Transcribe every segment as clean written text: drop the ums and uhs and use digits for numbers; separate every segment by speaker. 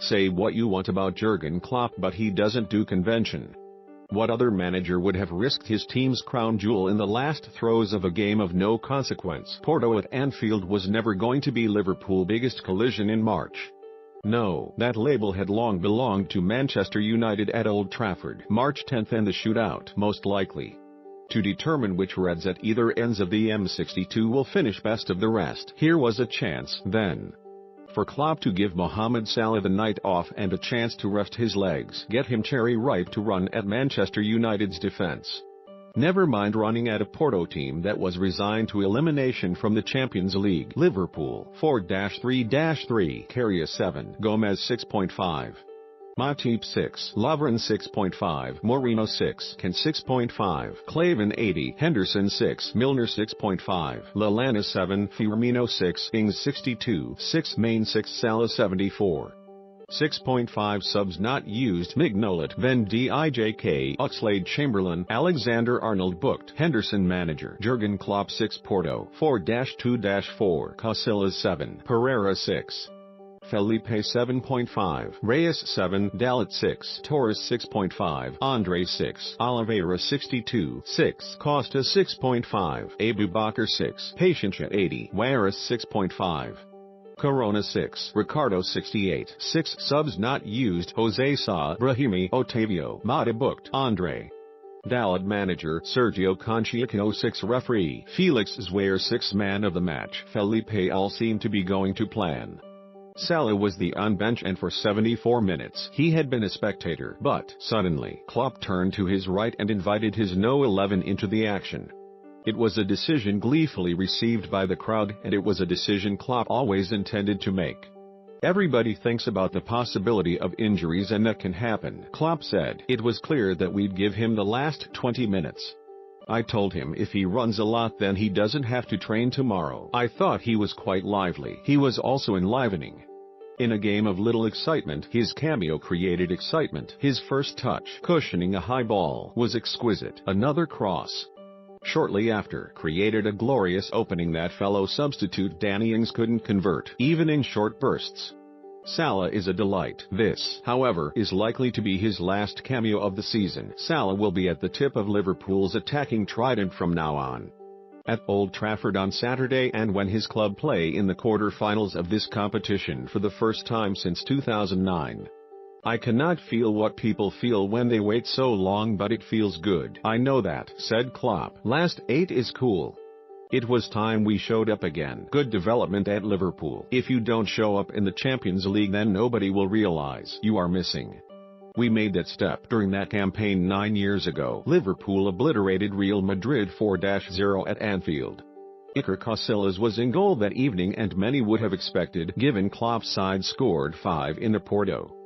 Speaker 1: Say what you want about Jurgen Klopp, but he doesn't do convention. What other manager would have risked his team's crown jewel in the last throes of a game of no consequence? Porto at Anfield was never going to be Liverpool's biggest collision in March. No, that label had long belonged to Manchester United at Old Trafford, March 10th, and the shootout most likely to determine which Reds at either ends of the M62 will finish best of the rest. Here was a chance, then, for Klopp to give Mohamed Salah the night off and a chance to rest his legs, get him cherry ripe to run at Manchester United's defence. Never mind running at a Porto team that was resigned to elimination from the Champions League. Liverpool 4-3-3, Carrier 7, Gomez 6.5. Matip 6, Lovren 6.5, Moreno 6, Can 6.5, Clavin 80, Henderson 6, Milner 6.5, Lallana 7, Firmino 6, Ings 62, 6, Main 6, Salah 74. 6.5 subs not used: Mignolet, Van Dijk, Oxlade-Chamberlain, Alexander-Arnold booked. Henderson manager Jurgen Klopp 6, Porto 4-2-4, Casillas 7, Pereira 6, Felipe 7.5, Reyes 7, Dalit 6, Torres 6.5, Andre 6, Oliveira 62, 6, Costa 6.5, Abu Bakr 6, Paciencia 80, Waris 6.5. Corona 6, Ricardo 68, 6 subs not used: Jose Sa, Brahimi, Otavio, Mata booked. Andre Dalit manager Sergio Conchiacano 6, referee Felix Zwayer 6, man of the match Felipe. All seemed to be going to plan. Salah was the on bench, and for 74 minutes he had been a spectator, but suddenly Klopp turned to his right and invited his no 11 into the action. It was a decision gleefully received by the crowd, and it was a decision Klopp always intended to make. Everybody thinks about the possibility of injuries, and that can happen, Klopp said. It was clear that we'd give him the last 20 minutes. I told him if he runs a lot then he doesn't have to train tomorrow. I thought he was quite lively. He was also enlivening. In a game of little excitement, his cameo created excitement. His first touch, cushioning a high ball, was exquisite. Another cross shortly after created a glorious opening that fellow substitute Danny Ings couldn't convert, even in short bursts. Salah is a delight. This, however, is likely to be his last cameo of the season. Salah will be at the tip of Liverpool's attacking trident from now on. At Old Trafford on Saturday, and when his club play in the quarter-finals of this competition for the first time since 2009. I cannot feel what people feel when they wait so long, but it feels good. I know that, said Klopp. Last 8 is cool. It was time we showed up again. Good development at Liverpool. If you don't show up in the Champions League, then nobody will realize you are missing. We made that step during that campaign 9 years ago. Liverpool obliterated Real Madrid 4-0 at Anfield. Iker Casillas was in goal that evening, and many would have expected, given Klopp's side scored 5 in the Porto,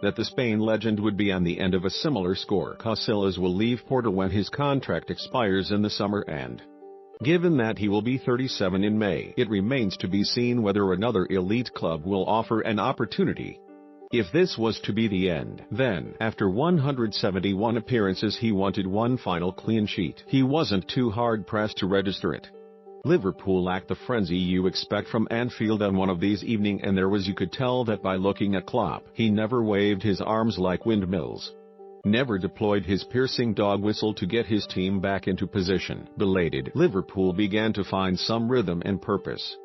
Speaker 1: that the Spain legend would be on the end of a similar score. Casillas will leave Porto when his contract expires in the summer, and given that he will be 37 in May, it remains to be seen whether another elite club will offer an opportunity. If this was to be the end, then, after 171 appearances, he wanted one final clean sheet. He wasn't too hard-pressed to register it. Liverpool lacked the frenzy you expect from Anfield on one of these evenings, and you could tell that by looking at Klopp. He never waved his arms like windmills, never deployed his piercing dog whistle to get his team back into position. Belated, Liverpool began to find some rhythm and purpose.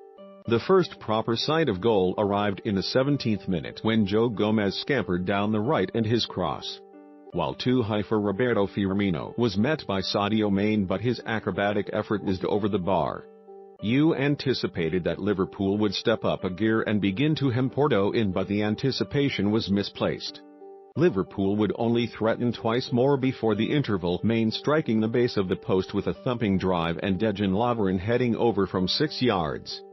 Speaker 1: The first proper sight of goal arrived in the 17th minute, when Joe Gomez scampered down the right and his cross, while too high for Roberto Firmino, was met by Sadio Mane, but his acrobatic effort whizzed over the bar. You anticipated that Liverpool would step up a gear and begin to hem Porto in, but the anticipation was misplaced. Liverpool would only threaten twice more before the interval, Mane striking the base of the post with a thumping drive and Dejan Lovren heading over from 6 yards.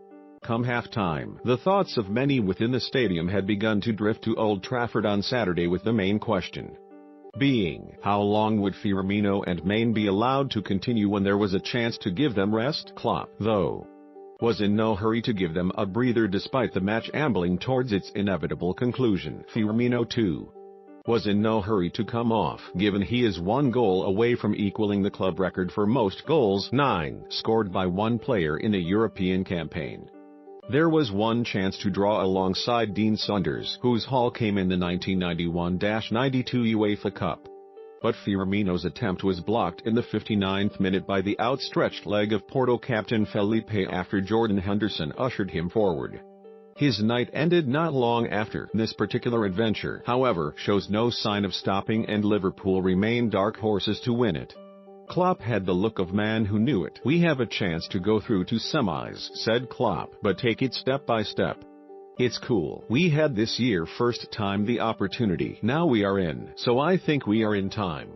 Speaker 1: Come half-time, the thoughts of many within the stadium had begun to drift to Old Trafford on Saturday, with the main question being, how long would Firmino and Mane be allowed to continue when there was a chance to give them rest? Klopp, though, was in no hurry to give them a breather despite the match ambling towards its inevitable conclusion. Firmino, too, was in no hurry to come off, given he is 1 goal away from equaling the club record for most goals, 9, scored by one player in a European campaign. There was one chance to draw alongside Dean Saunders, whose haul came in the 1991-92 UEFA Cup. But Firmino's attempt was blocked in the 59th minute by the outstretched leg of Porto captain Felipe after Jordan Henderson ushered him forward. His night ended not long after. This particular adventure, however, shows no sign of stopping, and Liverpool remain dark horses to win it. Klopp had the look of man who knew it. "We have a chance to go through to semis," said Klopp, "but take it step by step. It's cool. We had this year first time the opportunity. Now we are in. So I think we are in time."